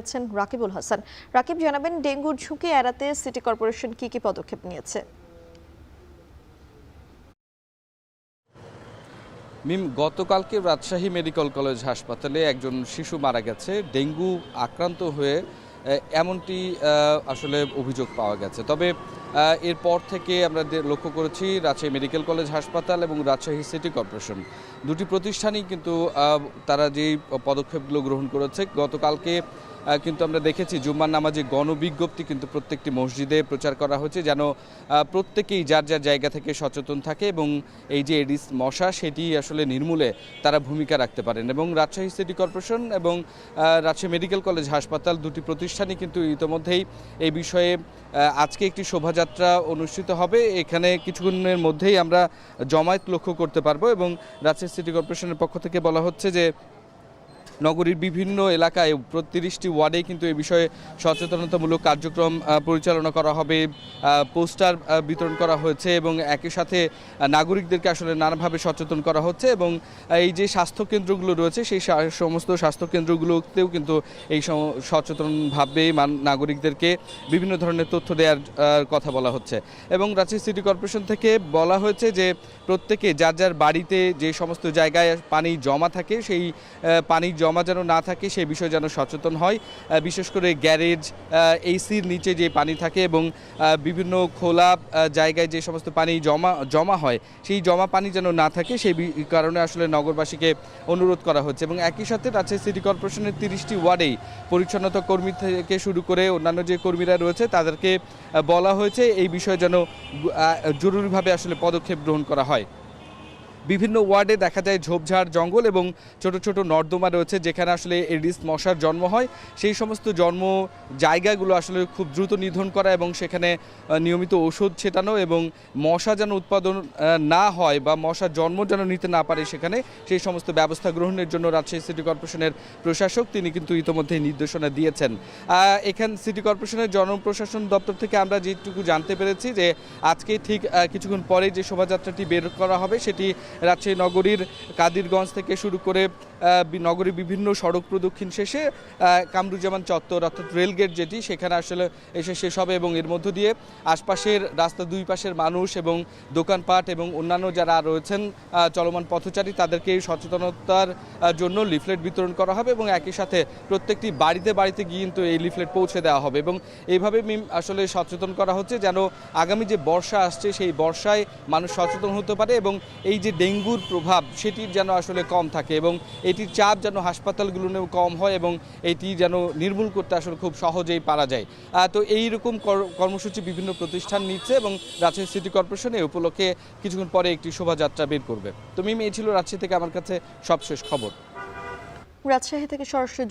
রয়েছেন রাকিবুল হাসান। রাকিব, জানাবেন ডেঙ্গুর ঝুঁকি এড়াতে সিটি কর্পোরেশন কি পদক্ষেপ নিয়েছে? গতকালকে রাজশাহী মেডিকেল কলেজ হাসপাতালে একজন শিশু মারা গেছে ডেঙ্গু আক্রান্ত হয়ে, এমনটি আসলে অভিযোগ পাওয়া গেছে। তবে এরপর থেকে আমরা লক্ষ্য করেছি রাজশাহী মেডিকেল কলেজ হাসপাতাল এবং রাজশাহী সিটি কর্পোরেশন দুটি প্রতিষ্ঠানই কিন্তু তারা যেই পদক্ষেপগুলো গ্রহণ করেছে, গতকালকে কিন্তু আমরা দেখেছি জুম্মার নামাজে গণবিজ্ঞপ্তি কিন্তু প্রত্যেকটি মসজিদে প্রচার করা হয়েছে যেন প্রত্যেকেই যার যার জায়গা থেকে সচেতন থাকে এবং এই যে এডিস মশা সেটি আসলে নির্মূলে তারা ভূমিকা রাখতে পারেন। এবং রাজশাহী সিটি কর্পোরেশন এবং রাজশাহী মেডিকেল কলেজ হাসপাতাল দুটি প্রতিষ্ঠানই কিন্তু ইতোমধ্যেই এই বিষয়ে আজকে একটি শোভাযাত্রা অনুষ্ঠিত হবে। এখানে কিছুক্ষণের মধ্যেই আমরা জমায়েত লক্ষ্য করতে পারবো এবং রাজশাহী সিটি কর্পোরেশনের পক্ষ থেকে বলা হচ্ছে যে নগরীর বিভিন্ন এলাকায় ৩০টি ওয়ার্ডে কিন্তু এই বিষয়ে সচেতনতামূলক কার্যক্রম পরিচালনা করা হবে, পোস্টার বিতরণ করা হয়েছে এবং একই সাথে নাগরিকদেরকে আসলে নানাভাবে সচেতন করা হচ্ছে। এবং এই যে স্বাস্থ্যকেন্দ্রগুলো রয়েছে সেই সমস্ত স্বাস্থ্যকেন্দ্রগুলোতেও কিন্তু এই সচেতনভাবে নাগরিকদেরকে বিভিন্ন ধরনের তথ্য দেওয়ার কথা বলা হচ্ছে। এবং রাজশাহী সিটি কর্পোরেশন থেকে বলা হয়েছে যে প্রত্যেকে যার যার বাড়িতে যে সমস্ত জায়গায় পানি জমা থাকে সেই পানি জমা যেন না থাকে সেই বিষয়ে যেন সচেতন হয়। বিশেষ করে গ্যারেজ, এসির নিচে যে পানি থাকে এবং বিভিন্ন খোলা জায়গায় যে সমস্ত পানি জমা হয় সেই জমা পানি যেন না থাকে সেই কারণে আসলে নগরবাসীকে অনুরোধ করা হচ্ছে। এবং একই সাথে রাজশাহী সিটি কর্পোরেশনের ৩০টি ওয়ার্ডেই পরিচ্ছন্নতা কর্মী থেকে শুরু করে অন্যান্য যে কর্মীরা রয়েছে তাদেরকে বলা হয়েছে এই বিষয়ে যেন জরুরিভাবে আসলে পদক্ষেপ গ্রহণ করা হয়। বিভিন্ন ওয়ার্ডে দেখা যায় ঝোপঝাড় জঙ্গল এবং ছোট ছোট নর্দমা রয়েছে যেখানে আসলে এডিস মশার জন্ম হয়। সেই সমস্ত জন্ম জায়গাগুলো আসলে খুব দ্রুত নিধন করা এবং সেখানে নিয়মিত ওষুধ ছেটানো এবং মশা যেন উৎপাদন না হয় বা মশার জন্ম যেন নিতে না পারে সেখানে সেই সমস্ত ব্যবস্থা গ্রহণের জন্য রাজশাহী সিটি কর্পোরেশনের প্রশাসক তিনি কিন্তু ইতোমধ্যেই নির্দেশনা দিয়েছেন। এখান সিটি কর্পোরেশনের জনপ্রশাসন দপ্তর থেকে আমরা যেটুকু জানতে পেরেছি যে আজকে ঠিক কিছুক্ষণ পরে যে শোভাযাত্রাটি বের করা হবে সেটি রাজশাহী নগরীর কাদিরগঞ্জ থেকে শুরু করে নগরীর বিভিন্ন সড়ক প্রদক্ষিণ শেষে কামরুজ্জামান চত্বর অর্থাৎ রেলগেট যেটি সেখানে আসলে এসে শেষ হবে এবং এর মধ্য দিয়ে আশপাশের রাস্তা দুই পাশের মানুষ এবং দোকানপাট এবং অন্যান্য যারা রয়েছেন চলমান পথচারী তাদেরকে সচেতনতার জন্য লিফলেট বিতরণ করা হবে এবং একই সাথে প্রত্যেকটি বাড়িতে বাড়িতে গিয়ে কিন্তু এই লিফলেট পৌঁছে দেওয়া হবে। এবং এইভাবে আসলে সচেতন করা হচ্ছে যেন আগামী যে বর্ষা আসছে সেই বর্ষায় মানুষ সচেতন হতে পারে এবং এই যে ডেঙ্গুর প্রভাব সেটির যেন আসলে কম থাকে এবং এটির চাপ যেন হাসপাতালগুলোতেও কম হয় এবং এটি যেন নির্মূল করতে আসলে খুব সহজেই পারা যায়। তো এইরকম কর্মসূচি বিভিন্ন প্রতিষ্ঠান নিচ্ছে এবং রাজশাহী সিটি কর্পোরেশন এই উপলক্ষে কিছুক্ষণ পরে একটি শোভাযাত্রা বের করবে। তো এই ছিল রাজশাহী থেকে আমার কাছে সবশেষ খবর। রাজশাহী থেকে সরাসরি